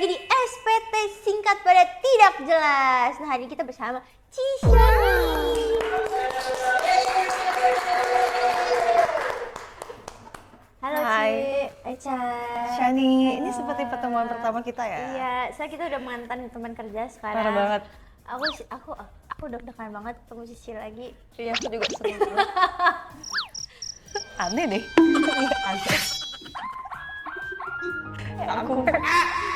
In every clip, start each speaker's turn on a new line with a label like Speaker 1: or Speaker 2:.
Speaker 1: lagi di SPT singkat pada tidak jelas. Nah, hari ini kita bersama Cisyani. Halo Ci, Eca.
Speaker 2: Shani, ini seperti pertemuan pertama kita ya?
Speaker 1: Iya, saya kita udah mantan teman kerja sekarang.
Speaker 2: Parah banget.
Speaker 1: Aku udah deg-degan banget ketemu Cici lagi.
Speaker 2: Iya, aku juga sering banget. Aneh deh. Aneh. Aku.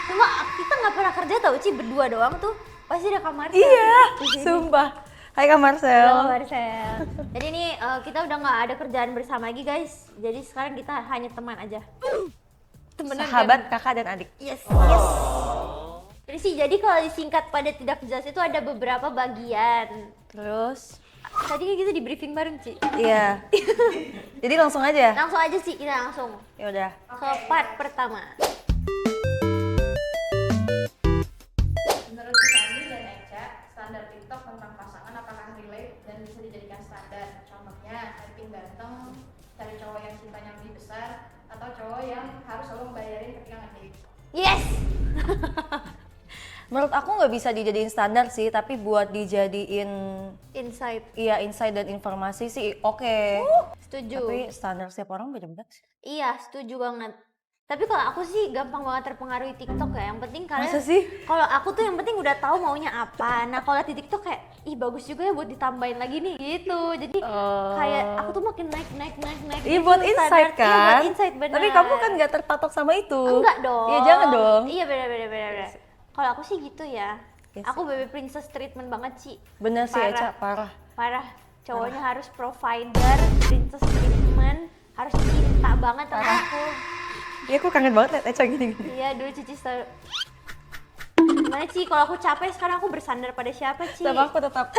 Speaker 1: Cuma kita nggak pernah kerja tau Ci, berdua doang tuh. Pasti ada kamar.
Speaker 2: Iya, sumpah. Hai Kak Marcel.
Speaker 1: Halo Marcel. Jadi ini kita udah nggak ada kerjaan bersama lagi guys. Jadi sekarang kita hanya teman aja. Temenan
Speaker 2: Sahabat, kakak dan adik.
Speaker 1: Yes. Jadi sih, jadi kalau disingkat pada tidak jelas itu ada beberapa bagian.
Speaker 2: Terus?
Speaker 1: Tadi kan kita di briefing bareng Ci.
Speaker 2: Iya. Jadi langsung aja?
Speaker 1: Langsung aja sih, kita langsung
Speaker 2: Ya udah.
Speaker 1: ke part pertama.
Speaker 3: Menurut Cisyani dan Eca, standar TikTok tentang pasangan apakah relate dan bisa dijadikan standar? Contohnya, typing ganteng, cari cowok yang cintanya lebih besar, atau cowok yang harus selalu membayarin ketika nge-date.
Speaker 1: Yes.
Speaker 2: Menurut aku nggak bisa dijadiin standar sih, tapi buat dijadiin
Speaker 1: Insight.
Speaker 2: insight dan informasi sih oke.
Speaker 1: Setuju.
Speaker 2: Tapi standar setiap orang beda-beda sih.
Speaker 1: Iya, setuju banget. Tapi kalau aku sih gampang banget terpengaruhi TikTok ya. Yang penting kalian.
Speaker 2: Masa sih?
Speaker 1: Kalau aku tuh yang penting udah tahu maunya apa. Nah, kalau di TikTok kayak ih bagus juga ya buat ditambahin lagi nih gitu. Jadi kayak aku tuh makin naik.
Speaker 2: Iya
Speaker 1: gitu
Speaker 2: buat
Speaker 1: standar.
Speaker 2: insight kan?
Speaker 1: Iya buat insight benar.
Speaker 2: Tapi kamu kan nggak terpatok sama itu.
Speaker 1: Enggak dong.
Speaker 2: Iya jangan dong.
Speaker 1: Iya beda. Kalau aku sih gitu ya.
Speaker 2: Yes.
Speaker 1: Aku baby princess treatment banget sih.
Speaker 2: Bener sih
Speaker 1: Parah.
Speaker 2: Eca, parah.
Speaker 1: Parah. Cowoknya harus provider, princess treatment, harus cinta banget sama aku.
Speaker 2: Iya aku kangen banget liat Eca gini.
Speaker 1: Iya dulu Cici selalu. Gimana Ci, kalau aku capek sekarang aku bersandar pada siapa Ci?
Speaker 2: Sama aku tetap.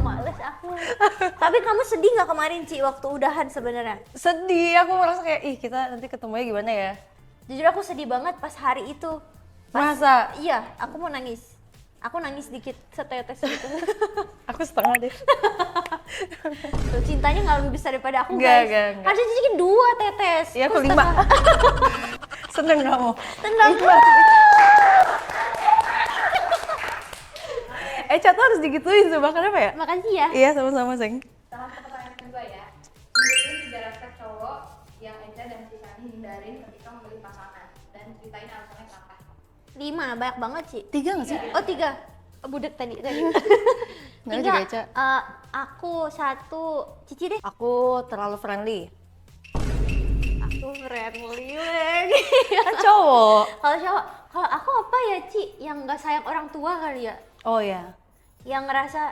Speaker 1: Males aku. Tapi kamu sedih nggak kemarin Ci waktu udahan sebenarnya?
Speaker 2: Sedih, aku merasa kayak ih kita nanti ketemunya gimana ya?
Speaker 1: Jujur aku sedih banget pas hari itu.
Speaker 2: Masa?
Speaker 1: Iya, aku mau nangis. Aku nangis dikit setetes gitu.
Speaker 2: Aku setengah deh.
Speaker 1: Tuh, cintanya nggak lebih besar daripada aku
Speaker 2: Nggak,
Speaker 1: guys.
Speaker 2: nggak.
Speaker 1: Harusnya Cici kan 2 tetes.
Speaker 2: Iya aku 5. Seneng kamu.
Speaker 1: Tenang.
Speaker 2: Eca tuh harus digituin coba kenapa ya?
Speaker 1: Makasih ya.
Speaker 2: Iya sama-sama Seng.
Speaker 3: Sama ke pertanyaan kedua ya. Sebutin 3 red flag cowok yang Eca dan Cisyani hindarin ketika memilih pasangan. Dan ceritain alasannya kenapa.
Speaker 1: 5, banyak banget sih.
Speaker 2: 3 nggak sih?
Speaker 1: Oh 3, budek tadi.
Speaker 2: Nggak juga, Eca.
Speaker 1: Aku 1, Cici deh.
Speaker 2: Aku terlalu friendly.
Speaker 1: Aku friendly lagi.
Speaker 2: Kan cowok.
Speaker 1: Kalau cowok, kalau aku apa ya Ci? Yang nggak sayang orang tua kali ya?
Speaker 2: Oh ya.
Speaker 1: Yang ngerasa,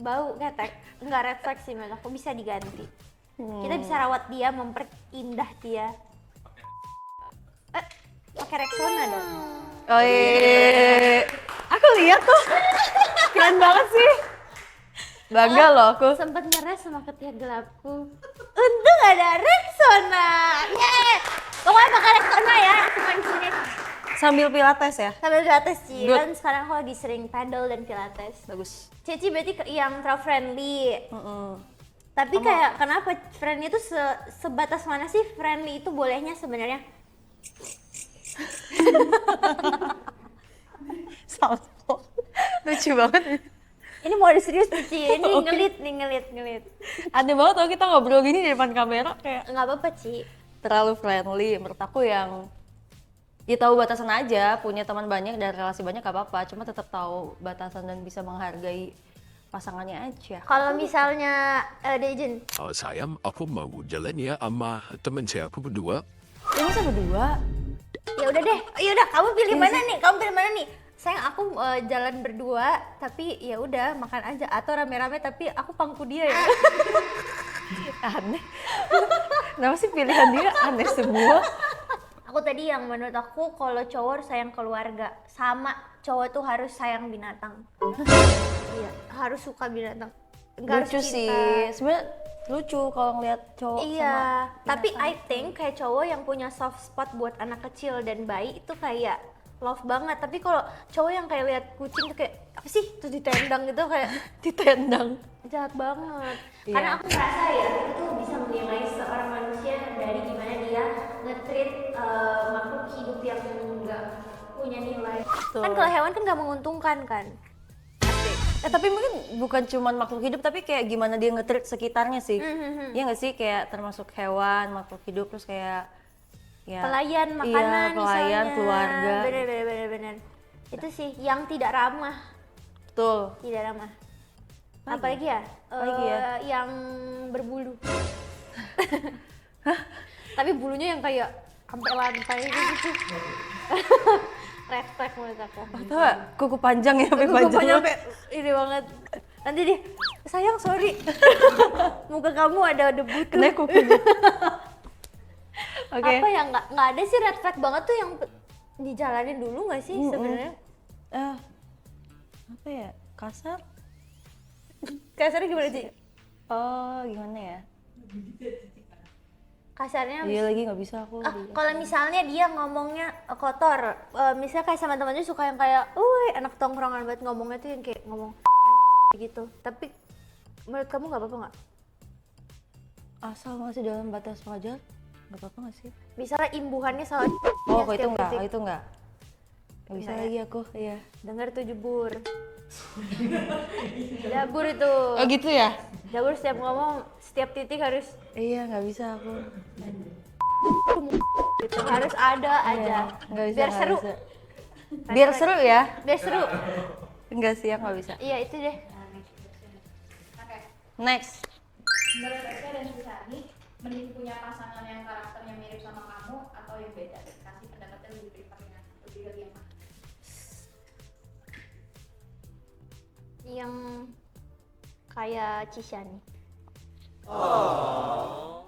Speaker 1: bau ketek. Nggak red flag sih menurut aku, bisa diganti. Kita bisa rawat dia, memperindah dia. Pakai Rexona dong.
Speaker 2: Oh iya. Aku lihat tuh. Keren banget sih. Bangga loh aku.
Speaker 1: Sempat nyerah sama ketiak gelapku. Untung ada Rexona. Yeay. Pokoknya pakai Rexona ya, cuma di sini.
Speaker 2: Sambil pilates ya.
Speaker 1: Sambil pilates Ci,
Speaker 2: Good.
Speaker 1: kan sekarang aku lagi sering paddle dan pilates.
Speaker 2: Bagus.
Speaker 1: Cici berarti yang terlalu friendly. Tapi kayak kenapa friendly itu sebatas mana sih friendly itu bolehnya sebenarnya?
Speaker 2: Salto. Lucu banget.
Speaker 1: Ini mau serius Ci, ini ngelit.
Speaker 2: Aneh banget tau kita ngobrol gini di depan kamera kayak
Speaker 1: Nggak apa-apa Ci.
Speaker 2: terlalu friendly. Menurut aku yang ya tahu batasan aja, punya teman banyak dan relasi banyak gak apa-apa, cuma tetap tahu batasan dan bisa menghargai pasangannya aja.
Speaker 1: Kalau misalnya Dejen,
Speaker 4: Sayang, aku mau jalan ya sama teman saya aku berdua.
Speaker 2: Ya masa berdua?
Speaker 1: ya udah deh. Ya udah, kamu pilih mana nih? Kamu pilih mana nih? Sayang aku jalan berdua, tapi ya udah makan aja atau rame-rame tapi aku pangku dia ya.
Speaker 2: Aneh. Kenapa sih pilihan dia aneh semua?
Speaker 1: Aku tadi yang menurut aku kalau cowok harus sayang keluarga, sama cowok tuh harus sayang binatang. Iya, harus suka binatang. Nggak
Speaker 2: Lucu
Speaker 1: harus
Speaker 2: sih,
Speaker 1: cinta.
Speaker 2: sebenarnya lucu kalau ngeliat cowok
Speaker 1: Iya,
Speaker 2: sama
Speaker 1: tapi
Speaker 2: binatang.
Speaker 1: I think kayak cowok yang punya soft spot buat anak kecil dan bayi itu kayak love banget. Tapi kalau cowok yang kayak lihat kucing tuh kayak apa sih? Terus ditendang gitu kayak
Speaker 2: ditendang.
Speaker 1: jahat banget.
Speaker 2: Iya.
Speaker 1: Karena aku merasa ya itu tuh bisa menilai seorang manusia dari gimana dia nge-treat makhluk hidup yang nggak punya nilai.
Speaker 2: Betul.
Speaker 1: Kan kalau hewan kan nggak menguntungkan kan.
Speaker 2: Tapi mungkin bukan cuma makhluk hidup tapi kayak gimana dia nge-treat sekitarnya sih. Iya nggak sih, kayak termasuk hewan, makhluk hidup, terus kayak ya
Speaker 1: Pelayan makanan
Speaker 2: iya, pelayan,
Speaker 1: misalnya.
Speaker 2: keluarga.
Speaker 1: Bener. Itu sih yang tidak ramah.
Speaker 2: Betul.
Speaker 1: Tidak ramah.
Speaker 2: Apalagi
Speaker 1: Apalagi ya?
Speaker 2: Apalagi ya?
Speaker 1: Yang berbulu. Tapi bulunya yang kayak sampai lantai gitu. Red flag menurut aku.
Speaker 2: Tahu gak? Kuku panjang ya sampai
Speaker 1: Kuku
Speaker 2: panjang.
Speaker 1: panjang sampai ini banget. Nanti dia, sayang sorry. Muka kamu ada debu tuh.
Speaker 2: Kena kuku. Oke.
Speaker 1: Apa yang nggak ada sih red flag banget tuh yang dijalanin dulu nggak sih sebenarnya?
Speaker 2: Apa ya? Kasar?
Speaker 1: Kasarnya gimana sih?
Speaker 2: Oh, gimana ya?
Speaker 1: Kasarnya
Speaker 2: Iya lagi nggak bisa aku.
Speaker 1: kalau misalnya dia ngomongnya kotor, misalnya kayak sama temannya suka yang kayak, anak tongkrongan banget ngomongnya tuh yang kayak ngomong gitu. Tapi menurut kamu nggak apa-apa nggak?
Speaker 2: Asal masih dalam batas wajar, nggak apa-apa nggak sih?
Speaker 1: Misalnya imbuhannya salah.
Speaker 2: Oh, itu
Speaker 1: setiap
Speaker 2: enggak,
Speaker 1: detik.
Speaker 2: itu enggak. Nggak bisa
Speaker 1: Enggak ya?
Speaker 2: lagi aku, iya.
Speaker 1: Dengar tuh jebur. Jabur itu.
Speaker 2: Oh gitu ya?
Speaker 1: Jabur setiap ngomong, setiap titik harus
Speaker 2: Iya, nggak bisa aku.
Speaker 1: gitu. Harus ada aja.
Speaker 2: Nggak bisa.
Speaker 1: Biar
Speaker 2: nggak
Speaker 1: seru.
Speaker 2: bisa. Biar seru ya?
Speaker 1: Biar seru.
Speaker 2: Enggak sih, nggak bisa.
Speaker 1: Iya itu deh.
Speaker 3: Oke.
Speaker 2: Next.
Speaker 3: Menurut Eca dan Susani, mending punya pasangan yang karakternya mirip sama kamu atau yang beda? Kasih pendapatnya lebih prefer yang lebih dari yang mana?
Speaker 1: Yang kayak Cisha nih.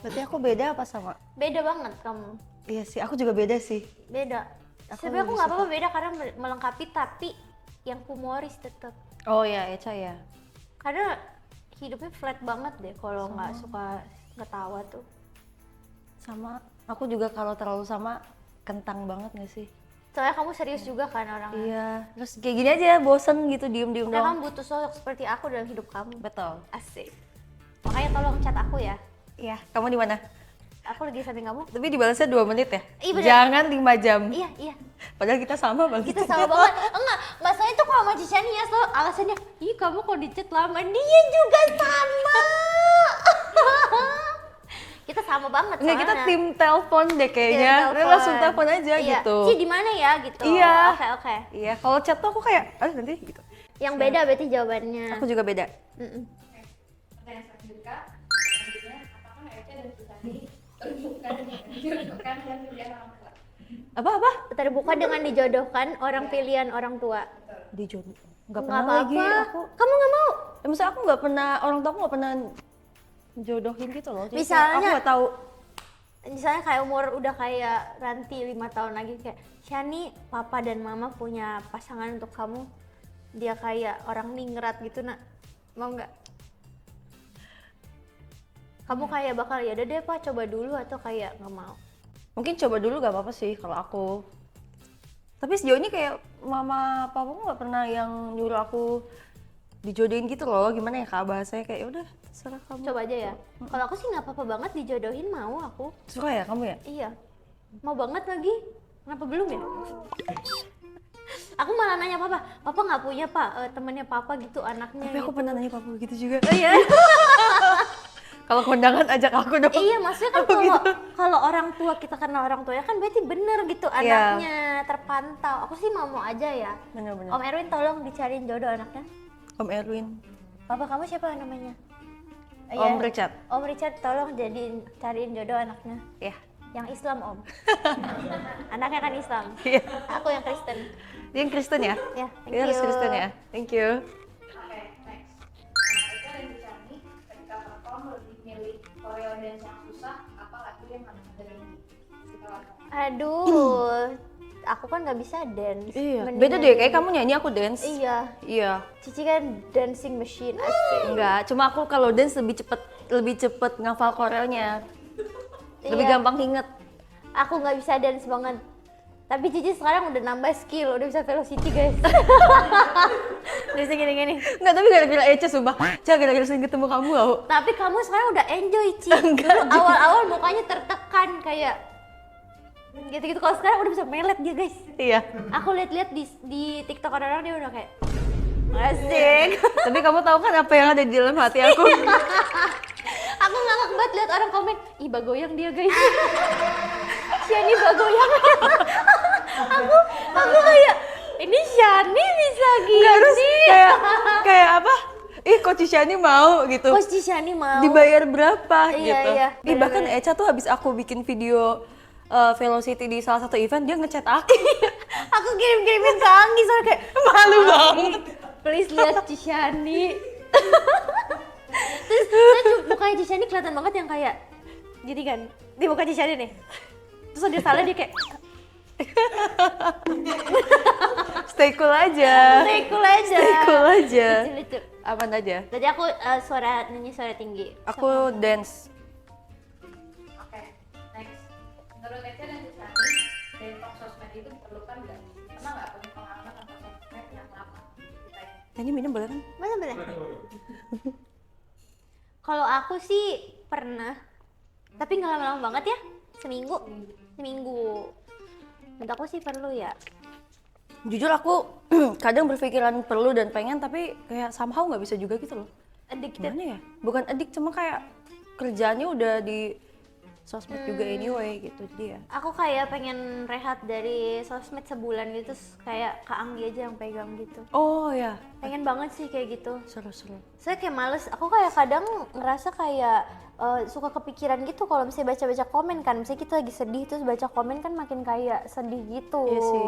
Speaker 2: Berarti aku beda apa sama?
Speaker 1: Beda banget kamu.
Speaker 2: Iya sih, aku juga beda sih.
Speaker 1: Beda.
Speaker 2: Aku
Speaker 1: Sebenarnya aku
Speaker 2: lebih
Speaker 1: nggak apa-apa beda karena melengkapi, tapi yang humoris tetap.
Speaker 2: Oh ya, Eca ya.
Speaker 1: Karena hidupnya flat banget deh kalau nggak suka ketawa tuh.
Speaker 2: Sama, aku juga kalau terlalu sama kentang banget nggak sih?
Speaker 1: Soalnya kamu serius juga kan orangnya.
Speaker 2: Iya, terus kayak gini aja bosen gitu, diem-diem
Speaker 1: Karena
Speaker 2: doang.
Speaker 1: kamu butuh sosok seperti aku dalam hidup kamu.
Speaker 2: Betul.
Speaker 1: Asik. Makanya tolong chat aku ya.
Speaker 2: Iya, kamu di mana?
Speaker 1: Aku lagi samping kamu.
Speaker 2: Tapi dibalasnya 2 menit ya?
Speaker 1: Iya, bener.
Speaker 2: Jangan 5 jam.
Speaker 1: Iya.
Speaker 2: Padahal kita sama banget.
Speaker 1: Kita sama banget. Enggak, masalahnya tuh kalau sama Cisha nih ya selalu alasannya, ih kamu kok di chat lama. Dia juga sama. Kita sama banget
Speaker 2: Nggak, kita
Speaker 1: soalnya.
Speaker 2: tim telepon deh kayaknya.
Speaker 1: Iya,
Speaker 2: Udah langsung telepon aja
Speaker 1: Iya.
Speaker 2: gitu.
Speaker 1: Ci di mana ya gitu.
Speaker 2: Iya.
Speaker 1: Oke.
Speaker 2: Iya, kalau chat tuh aku kayak, nanti gitu.
Speaker 1: Yang beda berarti jawabannya.
Speaker 2: Aku juga beda.
Speaker 1: Mm-mm.
Speaker 3: Pertanyaan selanjutnya, apakah Eca dan Susani terbuka dan pilihan orang tua?
Speaker 2: Apa?
Speaker 1: Terbuka dengan dijodohkan orang pilihan orang tua.
Speaker 2: Di jodoh. Nggak
Speaker 1: Nggak
Speaker 2: pernah
Speaker 1: apa-apa.
Speaker 2: lagi aku.
Speaker 1: Kamu nggak mau?
Speaker 2: Maksudnya aku nggak pernah, orang tua aku nggak pernah jodohin gitu loh. Jadi
Speaker 1: Misalnya-
Speaker 2: kayak aku nggak tahu.
Speaker 1: Misalnya kayak umur udah kayak Ranti 5 tahun lagi kayak Shani, papa dan mama punya pasangan untuk kamu. Dia kayak orang ningrat gitu nak. Mau nggak? Kamu kayak bakal ya udah deh pak coba dulu atau kayak nggak mau?
Speaker 2: Mungkin coba dulu gak apa-apa sih kalau aku. Tapi sejauh ini kayak mama papaku nggak pernah yang nyuruh aku dijodohin gitu loh. Gimana ya kak bahasanya, kayak udah terserah kamu.
Speaker 1: Coba aja ya. Kalau aku sih nggak apa-apa banget dijodohin, mau aku.
Speaker 2: Suka ya kamu ya?
Speaker 1: Iya. Mau banget lagi. Kenapa belum ya? Aku malah nanya papa nggak punya pak temannya papa gitu anaknya.
Speaker 2: Tapi aku
Speaker 1: gitu.
Speaker 2: pernah nanya papa gitu juga.
Speaker 1: Oh iya.
Speaker 2: Kalau kondangan ajak aku dong.
Speaker 1: Iya, maksudnya kan
Speaker 2: Apa
Speaker 1: kalau
Speaker 2: gitu?
Speaker 1: kalau orang tua kita kenal orang tuanya kan berarti bener gitu anaknya terpantau. Aku sih mau aja ya.
Speaker 2: Bener-bener.
Speaker 1: Om Erwin tolong dicariin jodoh anaknya.
Speaker 2: Om Erwin.
Speaker 1: Papa kamu siapa namanya?
Speaker 2: Om Richard.
Speaker 1: Om Richard tolong cariin jodoh anaknya.
Speaker 2: Ya.
Speaker 1: Yang Islam om. Anaknya kan Islam.
Speaker 2: Iya.
Speaker 1: Aku yang Kristen.
Speaker 2: Dia yang Kristen ya?
Speaker 1: Ya, thank
Speaker 2: Dia harus
Speaker 1: you.
Speaker 2: Kristen ya. Thank you.
Speaker 3: Oke, next. Eca dan Susani ketika perform lebih milih koreo dance yang susah apa lagu yang ada di kita lakukan?
Speaker 1: Aduh, aku kan nggak bisa dance.
Speaker 2: Iya.
Speaker 1: Mending
Speaker 2: Beda deh,
Speaker 1: nyanyi.
Speaker 2: kayak kamu nyanyi aku dance.
Speaker 1: Iya.
Speaker 2: Iya.
Speaker 1: Cici kan dancing machine asik.
Speaker 2: Enggak, cuma aku kalau dance lebih cepet ngafal koreonya. Lebih
Speaker 1: Iya.
Speaker 2: gampang inget.
Speaker 1: Aku nggak bisa dance banget. Tapi Cici sekarang udah nambah skill, udah bisa velocity guys. Udah bisa gini-gini.
Speaker 2: Enggak, tapi gara-gara Eca sumpah. Eca gara-gara sering ketemu kamu tau.
Speaker 1: Tapi kamu sekarang udah enjoy Ci.
Speaker 2: Enggak
Speaker 1: Dulu awal-awal mukanya tertekan kayak Gitu-gitu. Kalau sekarang udah bisa melet dia guys.
Speaker 2: Iya.
Speaker 1: Aku lihat-lihat di TikTok orang-orang dia udah kayak asik.
Speaker 2: Tapi kamu tahu kan apa yang ada di dalam hati aku?
Speaker 1: Aku ngakak banget lihat orang komen, ih bagoyang dia guys. Shani bagoyang. aku kayak ini Shani bisa gini.
Speaker 2: Nggak, terus kayak apa? Ih, Coach Shani mau gitu.
Speaker 1: Coach Shani mau.
Speaker 2: Dibayar berapa
Speaker 1: Iya,
Speaker 2: gitu.
Speaker 1: iya,
Speaker 2: Ih, bahkan
Speaker 1: bener-bener.
Speaker 2: Echa tuh habis aku bikin video Velocity di salah satu event, dia ngechat aku.
Speaker 1: Aku kirim-kirimin ke Anggi soalnya kayak
Speaker 2: Malu banget.
Speaker 1: please lihat Cishani. Terus mukanya Cishani kelihatan banget yang kayak gini kan, di muka Cishani nih. Terus ada salah dia kayak
Speaker 2: Stay cool aja.
Speaker 1: stay cool aja.
Speaker 2: Stay cool aja.
Speaker 1: Lucu-lucu.
Speaker 2: Aman aja.
Speaker 1: Tadi aku nyanyi suara tinggi.
Speaker 2: Aku dance.
Speaker 3: Oke, next. Menurut Echa dan Cishani, detox sosmed itu diperlukan nggak? Pernah nggak punya pengalaman tentang sosmed yang lama? Ceritain.
Speaker 2: Ini minum boleh kan?
Speaker 1: Mana boleh? Kalau aku sih pernah, tapi nggak lama-lama banget ya, seminggu. Menurut aku sih perlu ya.
Speaker 2: Jujur aku kadang berpikiran perlu dan pengen, tapi kayak somehow nggak bisa juga gitu loh.
Speaker 1: Addicted.
Speaker 2: Gimana ya? Bukan addict, cuma kayak kerjaannya udah di sosmed juga anyway gitu. Jadi ya.
Speaker 1: Aku kayak pengen rehat dari sosmed sebulan gitu, terus kayak Kak Anggi aja yang pegang gitu.
Speaker 2: Oh ya,
Speaker 1: Pengen banget sih kayak gitu.
Speaker 2: seru-seru.
Speaker 1: Saya kayak males, aku kayak kadang ngerasa kayak suka kepikiran gitu kalau misalnya baca-baca komen kan. Misalnya kita lagi sedih terus baca komen kan makin kayak sedih gitu.
Speaker 2: Iya sih.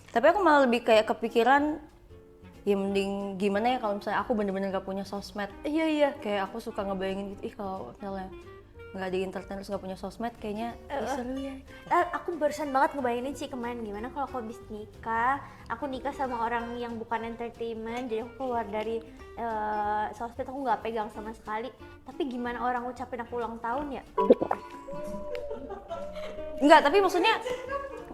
Speaker 2: Tapi aku malah lebih kayak kepikiran, ya mending gimana ya kalau misalnya aku bener-bener gak punya sosmed.
Speaker 1: Iya.
Speaker 2: Kayak aku suka ngebayangin gitu, ih kalau misalnya nggak di internet terus nggak punya sosmed, kayaknya seru ya.
Speaker 1: Aku barusan banget ngebayangin sih kemarin gimana kalau aku habis nikah, aku nikah sama orang yang bukan entertainment, jadi aku keluar dari sosmed, aku nggak pegang sama sekali. Tapi gimana orang ngucapin aku ulang tahun ya?
Speaker 2: Enggak, tapi maksudnya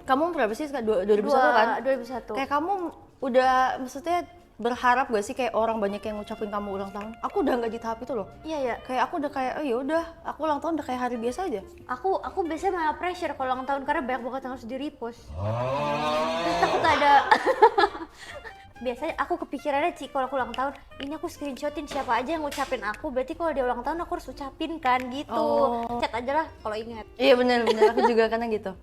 Speaker 2: kamu berapa sih? 2001 kan?
Speaker 1: 2001.
Speaker 2: Kayak kamu udah maksudnya berharap gak sih kayak orang banyak yang ngucapin kamu ulang tahun? Aku udah nggak di tahap itu loh.
Speaker 1: Iya ya.
Speaker 2: Kayak aku udah kayak, oh ya udah, aku ulang tahun udah kayak hari biasa aja.
Speaker 1: Aku biasanya malah pressure kalau ulang tahun karena banyak banget yang harus di repost. Terus takut ada. Biasanya aku kepikirannya Ci kalau aku ulang tahun, ini aku screenshotin siapa aja yang ngucapin aku, berarti kalau dia ulang tahun aku harus ucapin kan gitu.
Speaker 2: Oh.
Speaker 1: Chat aja lah kalau ingat.
Speaker 2: Iya bener-bener, aku juga karena gitu.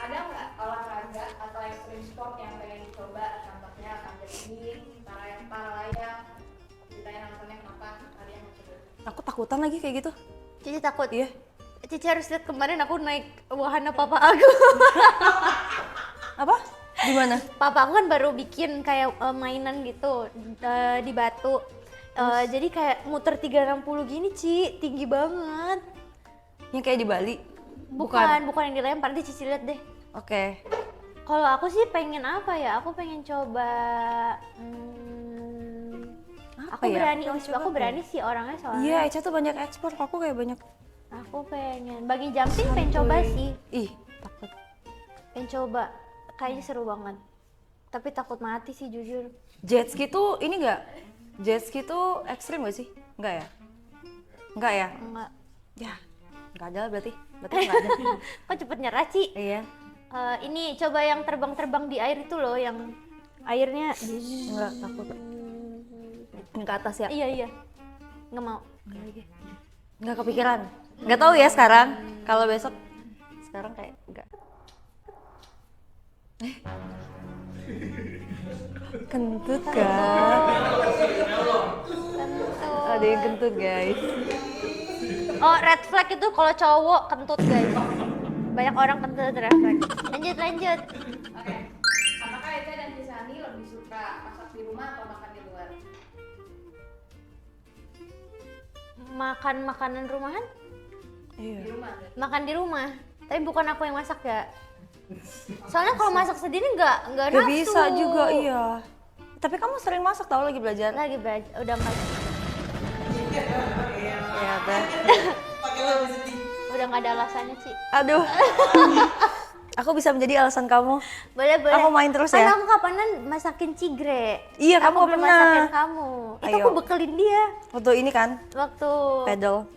Speaker 3: Ada nggak olahraga atau ekstrim sport yang pengen dicoba? Contohnya panjat para layang. Ditanya alasannya kenapa kalian mau coba?
Speaker 2: Aku takutan lagi kayak gitu.
Speaker 1: Cici takut.
Speaker 2: Iya.
Speaker 1: Cici harus lihat kemarin aku naik wahana papa aku.
Speaker 2: Apa? Gimana?
Speaker 1: Papa aku kan baru bikin kayak mainan gitu di batu. Jadi kayak muter 360 gini Ci, tinggi banget.
Speaker 2: Yang kayak di Bali?
Speaker 1: Bukan yang dilempar, nanti Cici lihat deh.
Speaker 2: Oke.
Speaker 1: Kalau aku sih pengen apa ya? Aku pengen coba.
Speaker 2: Apa
Speaker 1: Aku
Speaker 2: ya?
Speaker 1: berani,
Speaker 2: Pengen coba
Speaker 1: aku
Speaker 2: apa
Speaker 1: berani sih orangnya soalnya.
Speaker 2: Iya, Echa tuh banyak ekspor, aku kayak banyak.
Speaker 1: Aku pengen. Bagi jumping pengen coba sih.
Speaker 2: Ih, takut.
Speaker 1: Pengen coba. Kayaknya seru banget. Tapi takut mati sih jujur.
Speaker 2: Jet ski tuh ini enggak? Jet ski tuh ekstrim gak sih? Enggak ya? Enggak ya?
Speaker 1: Enggak.
Speaker 2: Ya, enggak ada berarti. Berarti enggak ada.
Speaker 1: Kok cepet nyerah Ci?
Speaker 2: Iya.
Speaker 1: Ini coba yang terbang-terbang di air itu loh, yang airnya.
Speaker 2: Enggak, takut. Yang ke atas ya?
Speaker 1: Iya. Nggak mau.
Speaker 2: Enggak kepikiran. Enggak tahu ya sekarang. Kalau besok sekarang kayak enggak. Kentut kan? Ada yang kentut guys.
Speaker 1: Oh, red flag itu kalau cowok kentut guys. Banyak orang kentut red flag. Lanjut.
Speaker 3: Oke. Apakah Echa dan Cishani lebih suka masak di rumah atau makan di luar?
Speaker 1: Makan makanan rumahan?
Speaker 2: Iya.
Speaker 3: Di rumah.
Speaker 1: Makan di rumah. Tapi bukan aku yang masak ya. Soalnya kalau masak sendiri nggak
Speaker 2: Gak
Speaker 1: nafsu.
Speaker 2: bisa juga, iya. Tapi kamu sering masak tau lagi belajar?
Speaker 1: Lagi belajar, udah nggak.
Speaker 2: Ya udah.
Speaker 1: Udah nggak ada alasannya Ci.
Speaker 2: Aduh. Aku bisa menjadi alasan kamu.
Speaker 1: Boleh.
Speaker 2: Aku main terus
Speaker 1: Kan
Speaker 2: ya?
Speaker 1: aku kapanan masakin Cigre.
Speaker 2: Iya, kamu
Speaker 1: Aku belum
Speaker 2: pernah.
Speaker 1: masakin kamu. Itu
Speaker 2: Ayo.
Speaker 1: aku bekelin dia
Speaker 2: Waktu ini kan,
Speaker 1: waktu
Speaker 2: pedal.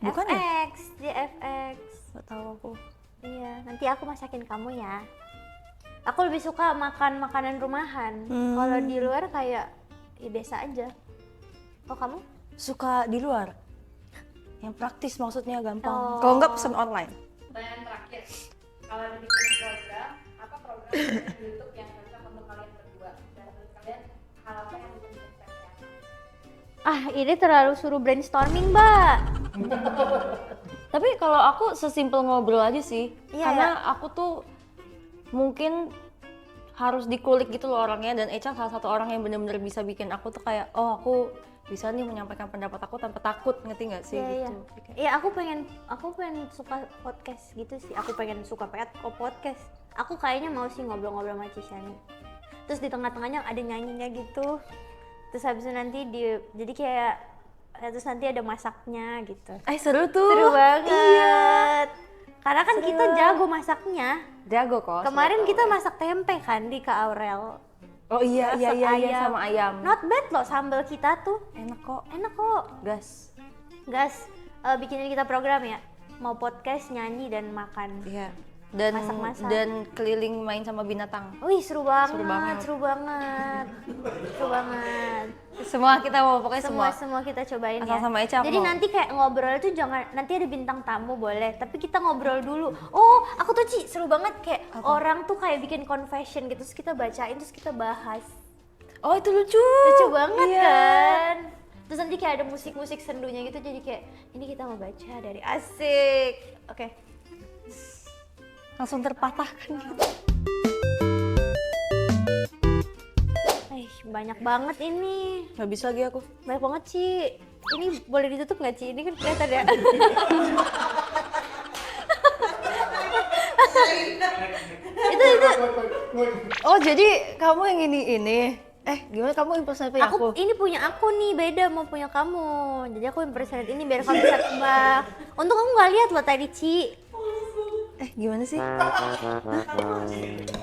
Speaker 2: Bukan ya?
Speaker 1: FX, di FX.
Speaker 2: Gak tahu aku.
Speaker 1: Iya, nanti aku masakin kamu ya. Aku lebih suka makan makanan rumahan. Kalau di luar kayak ya biasa aja. Oh kamu?
Speaker 2: Suka di luar. Yang praktis maksudnya gampang.
Speaker 1: Oh.
Speaker 2: Kalau enggak pesen online.
Speaker 3: Pertanyaan terakhir, kalau dibikin program, apa program di YouTube yang cocok untuk kalian berdua? Dan menurut kalian hal apa yang bisa disukseskan?
Speaker 1: Ah, ini terlalu suruh brainstorming, Mbak.
Speaker 2: Tapi kalau aku sesimpel ngobrol aja sih.
Speaker 1: Iya,
Speaker 2: Karena aku tuh mungkin harus dikulik gitu loh orangnya, dan Echa salah satu orang yang benar-benar bisa bikin aku tuh kayak, oh aku bisa nih menyampaikan pendapat aku tanpa takut, ngerti nggak sih?
Speaker 1: Iya, iya.
Speaker 2: Gitu.
Speaker 1: Iya, aku pengen suka podcast gitu sih. Aku pengen suka podcast. Aku kayaknya mau sih ngobrol-ngobrol sama Cishani. Terus di tengah-tengahnya ada nyanyinya gitu. Terus habis itu nanti jadi kayak terus nanti ada masaknya gitu.
Speaker 2: Seru tuh.
Speaker 1: Seru banget.
Speaker 2: Iya.
Speaker 1: Karena kan
Speaker 2: Seru.
Speaker 1: kita jago masaknya.
Speaker 2: Jago kok.
Speaker 1: Kemarin
Speaker 2: seru
Speaker 1: kita
Speaker 2: kok.
Speaker 1: masak tempe kan di Kak Aurel.
Speaker 2: Oh iya
Speaker 1: Masak
Speaker 2: sama ayam.
Speaker 1: Not bad loh sambal kita tuh.
Speaker 2: Enak kok.
Speaker 1: Enak kok.
Speaker 2: Gas.
Speaker 1: Gas, bikinin kita program ya. Mau podcast, nyanyi dan makan.
Speaker 2: Iya. Dan
Speaker 1: Masak-masak.
Speaker 2: dan keliling main sama binatang.
Speaker 1: Wih, seru banget.
Speaker 2: Seru banget.
Speaker 1: Seru banget. Seru banget.
Speaker 2: Semua kita mau pokoknya semua.
Speaker 1: Semua kita cobain
Speaker 2: Asal
Speaker 1: ya.
Speaker 2: sama Echa aku
Speaker 1: Jadi
Speaker 2: mau.
Speaker 1: nanti kayak ngobrol itu jangan nanti ada bintang tamu boleh, tapi kita ngobrol dulu. Oh, aku tuh Ci, seru banget kayak orang tuh kayak bikin confession gitu, terus kita bacain terus kita bahas.
Speaker 2: Oh itu lucu.
Speaker 1: Lucu banget
Speaker 2: Iya.
Speaker 1: kan? Terus nanti kayak ada musik-musik sendunya gitu, jadi kayak ini kita mau baca dari asik. Oke.
Speaker 2: Langsung terpatahkan gitu.
Speaker 1: Banyak banget ini.
Speaker 2: Gak bisa lagi aku.
Speaker 1: Banyak banget Ci. Ini boleh ditutup nggak Ci? Ini kan kelihatan ya. itu.
Speaker 2: Oh jadi kamu yang ini. Gimana kamu impersonate aku?
Speaker 1: Ini punya aku nih, beda mau punya kamu. Jadi aku impersonate ini biar kamu bisa tebak. Untung kamu nggak lihat loh tadi Ci.
Speaker 2: Gimana sih?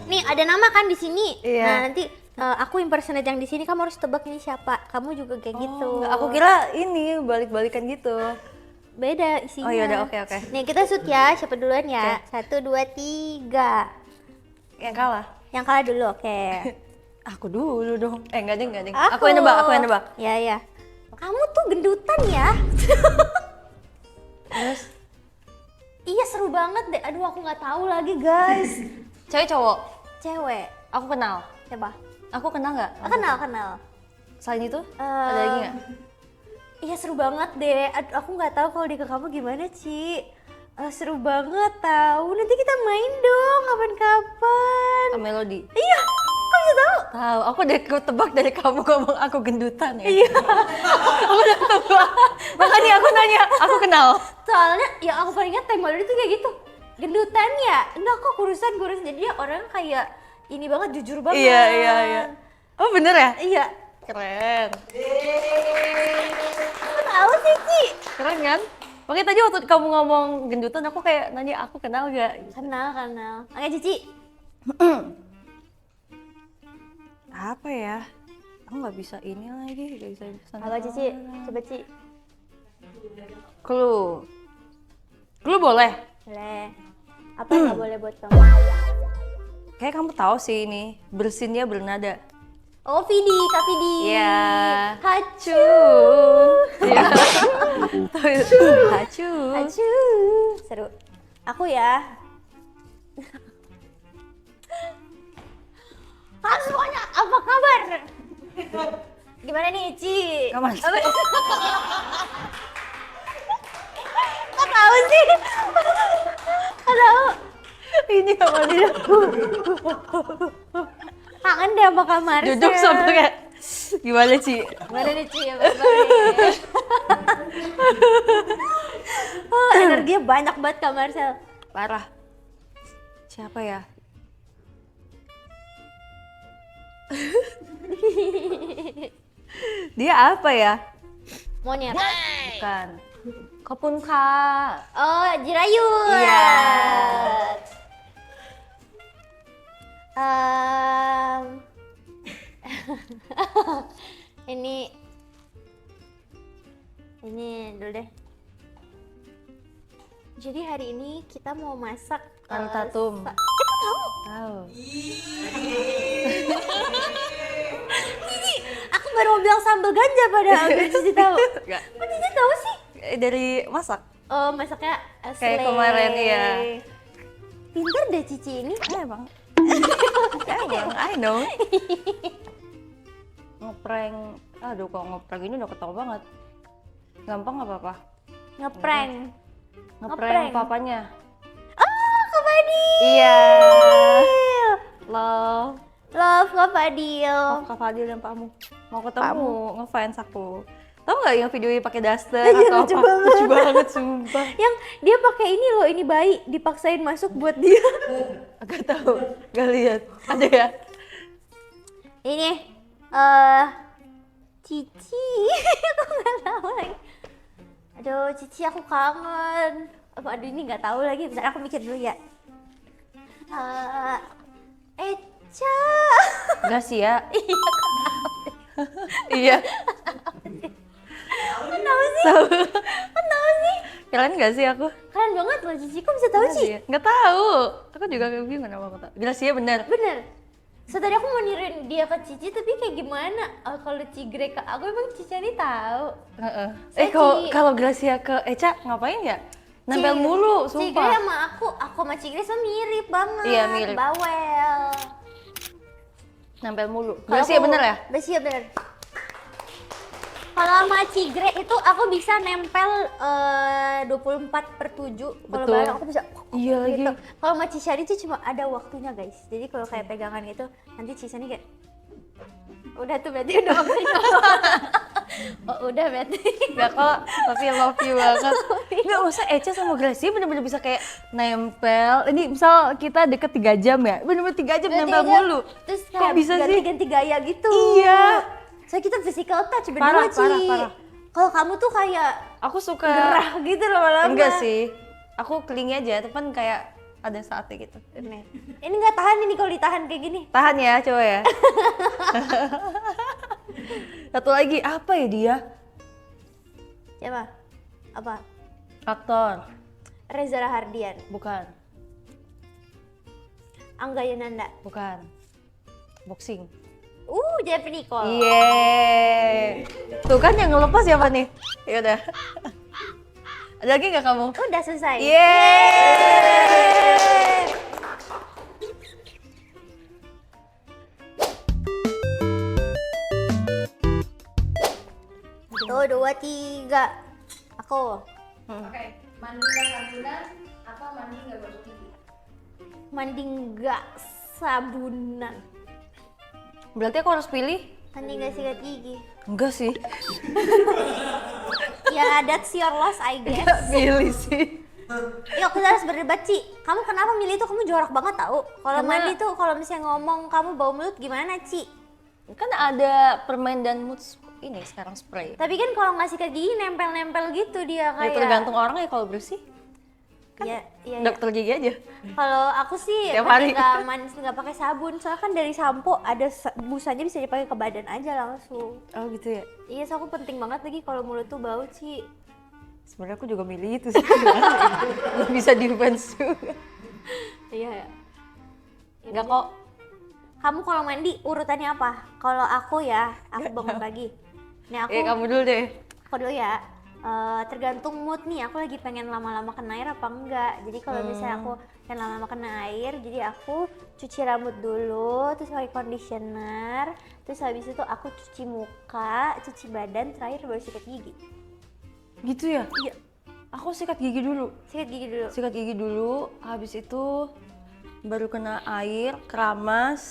Speaker 1: Nih ada nama kan di sini.
Speaker 2: Iya.
Speaker 1: Nah nanti aku impersonate yang di sini, kamu harus tebak ini siapa. Kamu juga kayak gitu.
Speaker 2: Enggak, aku kira ini balik-balikan gitu.
Speaker 1: Beda isinya.
Speaker 2: Oh, yaudah, oke.
Speaker 1: Nih kita shoot ya, siapa duluan ya? 1, 2, 3.
Speaker 2: Yang kalah?
Speaker 1: Yang kalah dulu, oke.
Speaker 2: Aku dulu dong. Enggak ding. Aku yang nebak.
Speaker 1: Iya. Kamu tuh gendutan ya.
Speaker 2: Terus?
Speaker 1: Iya seru banget deh. Aduh aku nggak tahu lagi guys.
Speaker 2: Cewek cowok?
Speaker 1: Cewek.
Speaker 2: Aku kenal.
Speaker 1: Siapa?
Speaker 2: Aku kenal nggak?
Speaker 1: Kenal.
Speaker 2: Selain itu? Ada lagi nggak?
Speaker 1: Iya seru banget deh. Aduh, aku nggak tahu kalau di ke kamu gimana Ci. Seru banget tahu. Nanti kita main dong kapan-kapan.
Speaker 2: Melody.
Speaker 1: Iya. Kok bisa tahu?
Speaker 2: Tahu. Aku udah tebak dari kamu ngomong aku gendutan ya. Iya. Aku udah tebak. Makanya aku nanya. Aku kenal.
Speaker 1: Soalnya yang aku paling ingat Teh Melody tuh kayak gitu. Gendutan ya? Enggak kok kurusan. Jadi dia orang kayak ini banget, jujur banget.
Speaker 2: Iya. Oh bener ya?
Speaker 1: Iya.
Speaker 2: Keren.
Speaker 1: Aku tahu sih Ci.
Speaker 2: Keren kan? Makanya tadi waktu kamu ngomong gendutan aku kayak nanya aku kenal gak?
Speaker 1: Kenal. Oke Cici.
Speaker 2: Apa ya? Aku nggak bisa ini lagi, nggak bisa sana.
Speaker 1: Apa Cici? Coba Ci.
Speaker 2: Clue boleh?
Speaker 1: Boleh. Apa yang nggak boleh buat kamu?
Speaker 2: Kayak kamu tahu sih ini, bersinnya bernada.
Speaker 1: Oh Vidi, Kak Vidi.
Speaker 2: Iya.
Speaker 1: Hacu.
Speaker 2: Iya. Hacu.
Speaker 1: Hacu. Seru. Aku ya. Halo semuanya, apa kabar? Gimana nih Ci?
Speaker 2: Aman.
Speaker 1: Kok tahu sih? Tahu.
Speaker 2: Ini kapan dia?
Speaker 1: Kangen deh sama Kak Marcel.
Speaker 2: Duduk sampai kayak gimana Ci?
Speaker 1: Gimana nih Ci? Ya, energinya banyak banget Kak Marcel.
Speaker 2: Parah. Siapa ya? Dia apa ya?
Speaker 1: Monyet.
Speaker 2: Bukan. Kopun Kak.
Speaker 1: Oh, Jirayut.
Speaker 2: Iya. Ini
Speaker 1: dulu deh. Jadi hari ini kita mau masak
Speaker 2: Karo tatum.
Speaker 1: kok tahu?
Speaker 2: Tahu.
Speaker 1: Aku baru mau bilang sambal ganja padahal biar Cici tahu.
Speaker 2: Enggak.
Speaker 1: Kok Cici tahu sih?
Speaker 2: Dari masak.
Speaker 1: Oh, masaknya
Speaker 2: Kayak kemarin, iya.
Speaker 1: Pinter deh Cici ini.
Speaker 2: Emang. Emang, I know. Ngeprank. Aduh, kalau ngeprank ini udah ketawa banget. Gampang nggak apa-apa?
Speaker 1: Ngeprank.
Speaker 2: Ngeprank papanya.
Speaker 1: Oh, Kak Fadil.
Speaker 2: Iya. Love.
Speaker 1: Love Kak Fadil.
Speaker 2: Oh, Kak Fadil dan Pakmu mau ketemu, ngefans aku. Tahu nggak yang videonya pakai daster
Speaker 1: Iya,
Speaker 2: atau
Speaker 1: lucu
Speaker 2: apa?
Speaker 1: banget.
Speaker 2: Lucu banget, sumpah.
Speaker 1: Yang dia pakai ini loh, ini bayi dipaksain masuk buat dia.
Speaker 2: Gak tahu, gak lihat. Ada ya?
Speaker 1: Ini Cici. Aku nggak tahu lagi. Aduh, Cici aku kangen. Aduh, ini nggak tahu lagi. Bentar aku mikir dulu ya. Eca.
Speaker 2: Gak sih ya? Iya.
Speaker 1: Kenapa sih? Kenapa sih?
Speaker 2: Kalian gak sih aku?
Speaker 1: Keren banget loh Cici. Kok bisa tahu sih?
Speaker 2: Gak tahu. Aku juga bingung kenapa aku tahu. Gracia bener.
Speaker 1: Bener. So tadi aku mau niruin dia ke Cici tapi kayak gimana? Kalau Cigre ke aku emang Cici ini tahu. Saya
Speaker 2: Kalau Gracia ke Eca ngapain ya? Nempel
Speaker 1: Cig-
Speaker 2: mulu,
Speaker 1: Cigre
Speaker 2: sumpah.
Speaker 1: sama aku sama Cigre sama mirip banget.
Speaker 2: Iya, mirip.
Speaker 1: Bawel.
Speaker 2: Nempel mulu.
Speaker 1: Kalau
Speaker 2: Gracia
Speaker 1: aku-
Speaker 2: bener ya?
Speaker 1: Gracia bener. Kalau sama Cigre itu aku bisa nempel 24/7. Kalau
Speaker 2: Betul.
Speaker 1: bareng aku bisa
Speaker 2: Iya lagi.
Speaker 1: Kalau sama Cisani itu cuma ada waktunya guys. Jadi kalau kayak pegangan gitu, nanti Cisani kayak udah tuh berarti udah waktunya. Oh udah berarti.
Speaker 2: Gak kok, tapi love you banget. Nggak, masa Eca sama Gracia bener-bener bisa kayak nempel. Ini misal kita deket 3 jam ya, bener-bener 3 jam nempel mulu.
Speaker 1: Terus
Speaker 2: Kok
Speaker 1: kayak
Speaker 2: bisa sih?
Speaker 1: ganti-ganti gaya gitu.
Speaker 2: Iya.
Speaker 1: Soalnya kita physical touch
Speaker 2: Parah,
Speaker 1: berdua Ci.
Speaker 2: parah.
Speaker 1: Kalau kamu tuh kayak
Speaker 2: Aku suka.
Speaker 1: gerah gitu lama-lama.
Speaker 2: Enggak sih, aku kelingi aja, tapi kan kayak ada saatnya gitu.
Speaker 1: Nih. Ini nggak tahan ini kalau ditahan kayak gini.
Speaker 2: Tahan ya, coba ya. Satu lagi, apa ya dia?
Speaker 1: Siapa? Apa?
Speaker 2: Aktor,
Speaker 1: Reza Rahardian,
Speaker 2: bukan,
Speaker 1: Angga Yunanda.
Speaker 2: bukan. Boxing.
Speaker 1: Jeff Nicole.
Speaker 2: Yeay. Tuh kan yang ngelepas siapa nih? Ya udah. Ada lagi nggak kamu?
Speaker 1: Udah selesai.
Speaker 2: Yeay.
Speaker 1: 1, 2, 3. Aku
Speaker 3: Oke, mandi nggak sabunan atau mandi nggak gosok gigi?
Speaker 1: mandi nggak sabunan.
Speaker 2: Berarti aku harus pilih?
Speaker 1: Mandi nggak sikat gigi.
Speaker 2: Enggak sih.
Speaker 1: Ya, that's your loss I guess.
Speaker 2: Pilih sih.
Speaker 1: Yuk kita harus berdebat Ci. Kamu kenapa milih itu? Kamu jorok banget tau. Kalau
Speaker 2: Karena-
Speaker 1: mandi tuh kalau misalnya ngomong kamu bau mulut gimana Ci?
Speaker 2: Kan ada permen dan mousse ini sekarang spray.
Speaker 1: Tapi kan kalau nggak sikat gigi nempel-nempel gitu dia
Speaker 2: Ya,
Speaker 1: kayak.
Speaker 2: tergantung orang ya kalau bersih.
Speaker 1: Iya, iya.
Speaker 2: Dokter gigi aja.
Speaker 1: Kalau aku sih
Speaker 2: Tiap hari.
Speaker 1: nggak pakai sabun. Soalnya kan dari sampo ada busanya bisa dipakai ke badan aja langsung.
Speaker 2: Oh gitu ya.
Speaker 1: Iya, so aku penting banget lagi kalau mulut tuh bau Ci.
Speaker 2: Sebenarnya aku juga milih itu sih. Nggak bisa defense juga.
Speaker 1: Iya.
Speaker 2: Enggak kok.
Speaker 1: Kamu kalau mandi urutannya apa? Kalau aku ya, aku bangun pagi. Nih aku,
Speaker 2: Kamu dulu deh.
Speaker 1: aku dulu ya. Tergantung mood nih, aku lagi pengen lama-lama kena air apa enggak. Jadi kalau misalnya aku pengen lama-lama kena air, jadi aku cuci rambut dulu, terus pakai conditioner, terus habis itu aku cuci muka, cuci badan, terakhir baru sikat gigi.
Speaker 2: Gitu ya? Iya. Aku sikat gigi dulu.
Speaker 1: Sikat gigi dulu.
Speaker 2: Sikat gigi dulu, habis itu baru kena air, keramas,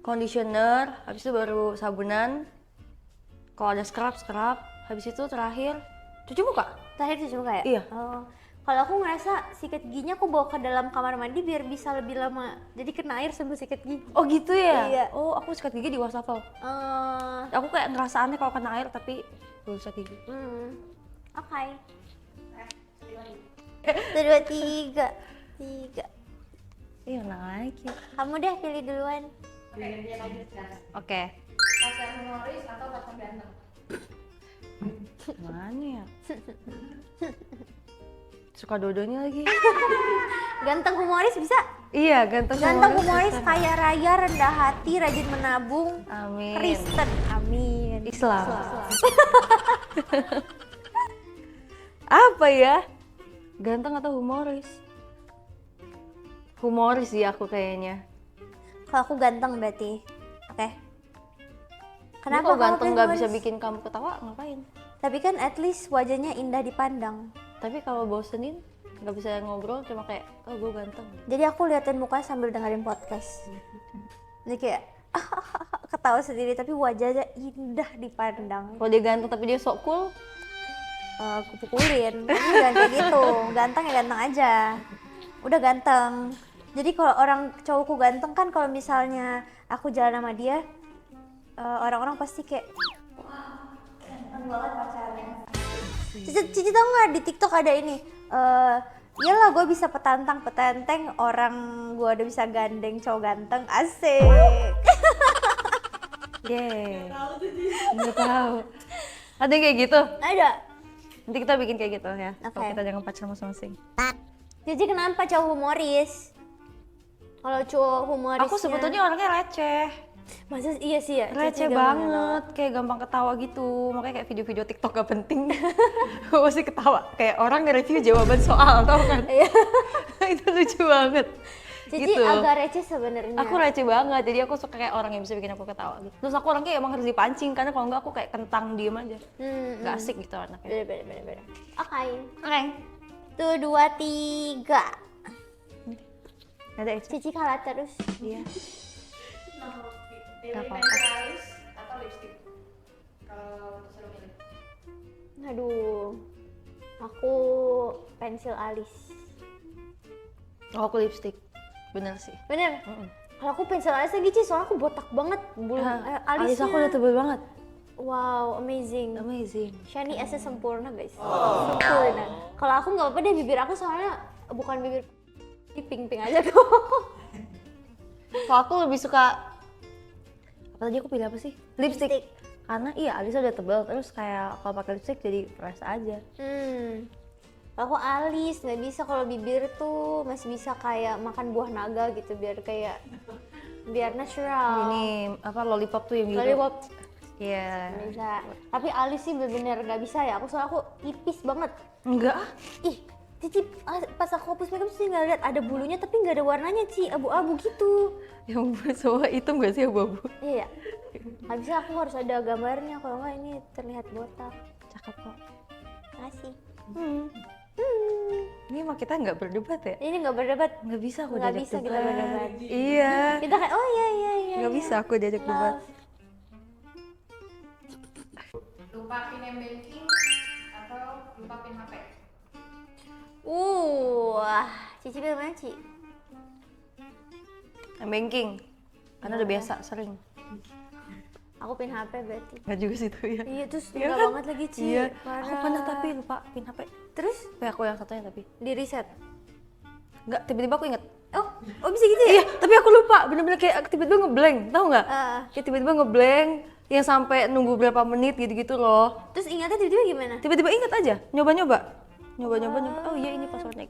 Speaker 2: conditioner, habis itu baru sabunan. Kalau ada scrub, habis itu terakhir cuci muka.
Speaker 1: Terakhir cuci muka ya?
Speaker 2: Iya.
Speaker 1: Oh. Kalau aku ngerasa sikat giginya aku bawa ke dalam kamar mandi biar bisa lebih lama. Jadi kena air sambil sikat gigi.
Speaker 2: Oh gitu ya?
Speaker 1: Iya.
Speaker 2: Oh aku sikat gigi di wastafel. Aku kayak ngerasa aneh kalau kena air tapi belum sikat gigi.
Speaker 1: Oke. 1, 2, 3.
Speaker 2: Iya lagi.
Speaker 1: Kamu deh pilih duluan.
Speaker 3: Oke, dia lanjut sekarang.
Speaker 2: Oke.
Speaker 3: Pacar humoris atau pacar ganteng?
Speaker 2: Mana ya? Suka dua-duanya lagi.
Speaker 1: Ganteng humoris bisa?
Speaker 2: Iya, ganteng
Speaker 1: Humoris, kaya raya, rendah hati, rajin menabung,
Speaker 2: Amin.
Speaker 1: Kristen, amin.
Speaker 2: Islam. Apa ya? Ganteng atau humoris? Humoris sih aku kayaknya.
Speaker 1: Kalau aku ganteng berarti, oke.
Speaker 2: Kenapa
Speaker 1: Kenapa
Speaker 2: ganteng nggak bisa
Speaker 1: humoris?
Speaker 2: bikin kamu ketawa? Ngapain?
Speaker 1: Tapi kan at least wajahnya indah dipandang.
Speaker 2: Tapi kalau bosenin nggak bisa ngobrol, cuma kayak oh gue ganteng.
Speaker 1: Jadi aku liatin mukanya sambil dengerin podcast. Jadi kayak ketawa sendiri tapi wajahnya indah dipandang.
Speaker 2: Kalau dia ganteng tapi dia sok cool,
Speaker 1: Aku pukulin. Tapi jangan kayak gitu. Ganteng ya ganteng aja. Udah ganteng. Jadi kalau orang cowokku ganteng kan kalau misalnya aku jalan sama dia, orang-orang pasti kayak wah ganteng banget pacarnya. Cici tau nggak di TikTok ada ini? Iyalah gue bisa petantang-petenteng, orang gue udah bisa gandeng cowok ganteng, asik.
Speaker 2: yeay. Nggak tahu. Ada yang kayak gitu?
Speaker 1: Ada.
Speaker 2: Nanti kita bikin kayak gitu ya.
Speaker 1: Oke.
Speaker 2: Kalau kita jangan pacaran masing-masing.
Speaker 1: Cici kenapa cowok humoris? Kalau cowok humoris
Speaker 2: Aku sebetulnya orangnya receh.
Speaker 1: masa iya sih ya. Cici
Speaker 2: Receh
Speaker 1: gampang
Speaker 2: banget, kayak gampang ketawa gitu. Makanya kayak video-video TikTok gak penting. Gue pasti ketawa. Kayak orang nge-review jawaban soal, tau kan?
Speaker 1: Iya.
Speaker 2: Itu lucu banget.
Speaker 1: Cici
Speaker 2: Gitu.
Speaker 1: agak receh sebenarnya.
Speaker 2: Aku receh banget, jadi aku suka kayak orang yang bisa bikin aku ketawa gitu. Terus aku orangnya emang harus dipancing, karena kalau enggak aku kayak kentang diem aja. Gak asik gitu anaknya.
Speaker 1: Beda. Oke.
Speaker 2: Oke.
Speaker 1: 1, 2, 3.
Speaker 2: Ada Eca?
Speaker 1: Cici kalah terus.
Speaker 2: Iya.
Speaker 3: Pilih
Speaker 2: Apa-apa.
Speaker 3: pensil alis atau lipstick? Kalau disuruh milih.
Speaker 1: Aduh. Aku pensil alis.
Speaker 2: Oh, aku lipstick. Bener sih.
Speaker 1: Bener? Kalau aku pensil alis lagi Ci, soalnya aku botak banget.
Speaker 2: Alis aku udah tebel banget.
Speaker 1: Wow, amazing.
Speaker 2: Amazing.
Speaker 1: Shani S sempurna guys. Sempurna. Kalau aku nggak apa deh bibir aku soalnya bukan bibir pink aja tuh.
Speaker 2: Kalau aku lebih suka apa tadi aku pilih apa sih? Lipstick.
Speaker 1: Lipstick.
Speaker 2: Karena iya alisnya udah tebel, terus kayak kalau pakai lipstick jadi fresh aja.
Speaker 1: Aku alis nggak bisa, kalau bibir tuh masih bisa kayak makan buah naga gitu biar natural.
Speaker 2: Ini apa lollipop tuh yang biru.
Speaker 1: Lollipop
Speaker 2: Iya.
Speaker 1: bisa. Tapi alis sih bener-bener nggak bisa ya. Soalnya aku tipis banget.
Speaker 2: Enggak.
Speaker 1: Ih, Cici pas aku hapus makeup sih nggak lihat ada bulunya tapi nggak ada warnanya Ci, abu-abu gitu.
Speaker 2: Yang semua hitam gak sih abu-abu?
Speaker 1: Iya. Nggak bisa, aku harus ada gambarnya kalau nggak ini terlihat botak.
Speaker 2: Cakep kok.
Speaker 1: Makasih.
Speaker 2: Ini mah kita nggak berdebat ya?
Speaker 1: Ini nggak berdebat.
Speaker 2: Nggak bisa aku
Speaker 1: Nggak
Speaker 2: diajak
Speaker 1: bisa kita
Speaker 2: debat.
Speaker 1: berdebat.
Speaker 2: Iya.
Speaker 1: Kita kayak oh iya.
Speaker 2: Nggak bisa aku diajak debat.
Speaker 3: Lupa pin banking atau lupa pin HP?
Speaker 1: Cici pilih mana Ci?
Speaker 2: Banking. Karena udah biasa, sering.
Speaker 1: Aku pin HP berarti.
Speaker 2: Nggak juga sih itu ya.
Speaker 1: Iya terus
Speaker 2: Iya
Speaker 1: enggak
Speaker 2: kan?
Speaker 1: banget lagi Ci.
Speaker 2: Iya.
Speaker 1: Parah.
Speaker 2: Aku pernah tapi lupa pin HP.
Speaker 1: Terus
Speaker 2: Tapi aku yang satunya tapi.
Speaker 1: di reset.
Speaker 2: Nggak, tiba-tiba aku inget.
Speaker 1: Oh bisa gitu ya?
Speaker 2: Iya, tapi aku lupa. Bener-bener kayak tiba-tiba ngeblank, tau nggak? Kayak tiba-tiba ngeblank, yang sampai nunggu berapa menit gitu-gitu loh.
Speaker 1: Terus ingatnya tiba-tiba gimana?
Speaker 2: Tiba-tiba inget aja, nyoba-nyoba. Nyoba. Oh iya ini passwordnya.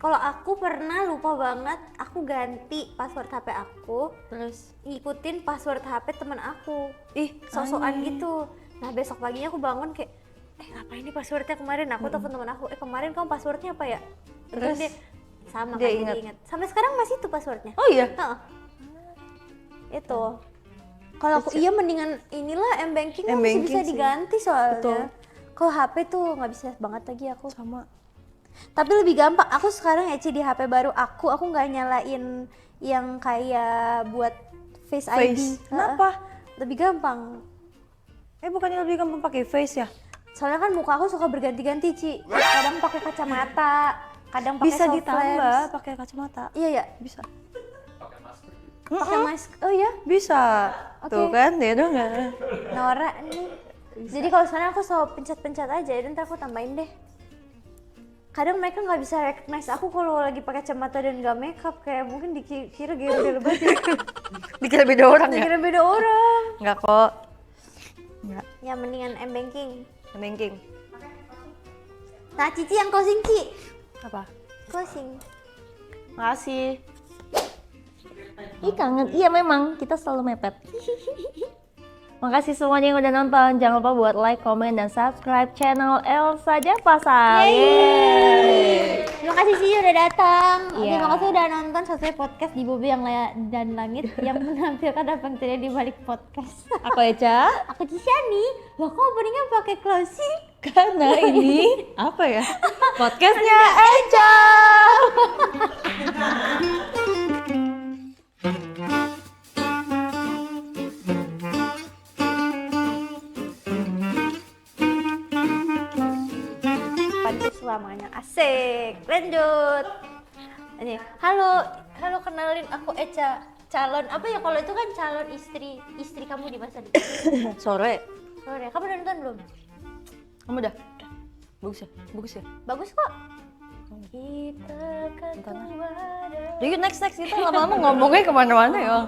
Speaker 1: Kalau aku pernah lupa banget, aku ganti password HP aku,
Speaker 2: Terus,
Speaker 1: ngikutin password HP teman aku.
Speaker 2: ih,
Speaker 1: Sosokan gitu. Nah besok paginya aku bangun kayak, apa ini passwordnya kemarin? Aku telepon teman aku, kemarin kamu passwordnya apa ya?
Speaker 2: Terus
Speaker 1: dia sama
Speaker 2: dia
Speaker 1: kan, jadi
Speaker 2: ingat.
Speaker 1: ingat. Sampai sekarang masih itu passwordnya.
Speaker 2: Oh iya?
Speaker 1: Heeh. Itu. Kalau aku iya mendingan inilah M-Banking kan masih
Speaker 2: M-Banking
Speaker 1: bisa
Speaker 2: sih.
Speaker 1: diganti soalnya.
Speaker 2: Betul.
Speaker 1: Kalau HP tuh nggak bisa banget lagi aku.
Speaker 2: Sama.
Speaker 1: Tapi lebih gampang. Aku sekarang ya Ci di HP baru aku nggak nyalain yang kayak buat Face ID.
Speaker 2: Face. Kenapa?
Speaker 1: Lebih gampang.
Speaker 2: Bukannya lebih gampang pakai face ya?
Speaker 1: Soalnya kan muka aku suka berganti-ganti Ci. Kadang pakai kacamata, kadang pakai
Speaker 2: Bisa
Speaker 1: soft
Speaker 2: ditambah
Speaker 1: lens.
Speaker 2: pakai kacamata.
Speaker 1: Iya ya.
Speaker 2: Bisa.
Speaker 1: Pakai masker. Oh ya.
Speaker 2: Bisa.
Speaker 1: Oke.
Speaker 2: Tuh kan, dia dong nggak?
Speaker 1: Nora nih. Jadi kalau sekarang aku selalu pencet-pencet aja, dan ntar aku tambahin deh. Kadang mereka nggak bisa recognize aku kalau lagi pakai kacamata dan nggak makeup, kayak mungkin dikira gembel banget.
Speaker 2: Dikira beda orang ya?
Speaker 1: Dikira beda orang.
Speaker 2: Nggak kok. Nggak.
Speaker 1: Ya mendingan M-Banking.
Speaker 2: Banking.
Speaker 1: Nah Cici yang closing Ci.
Speaker 2: Apa?
Speaker 1: Closing.
Speaker 2: Makasih. Ih kangen, iya memang kita selalu mepet. Makasih semuanya yang udah nonton. Jangan lupa buat like, comment, dan subscribe channel Elsa Japasa. Yeay.
Speaker 1: Terima kasih sih udah datang.
Speaker 2: Iya.
Speaker 1: Terima kasih udah nonton sesuai podcast di Bobi yang dan Langit yang menampilkan apa yang terjadi di balik podcast.
Speaker 2: Aku Eca.
Speaker 1: Aku Cisyani. Loh kok openingnya pakai closing?
Speaker 2: Karena ini apa ya? Podcastnya Eca.
Speaker 1: Pantas selamanya. Asik. Lanjut. Ini, halo kenalin aku Eca. Calon apa ya kalau itu kan calon istri kamu di masa depan.
Speaker 2: Sore.
Speaker 1: Sore, kamu udah nonton belum?
Speaker 2: Kamu udah? Bagus ya? Bagus ya?
Speaker 1: Bagus kok. Kita kan
Speaker 2: Nonton.
Speaker 1: kembali.
Speaker 2: Yuk next kita lama-lama ngomongnya kemana-mana ya.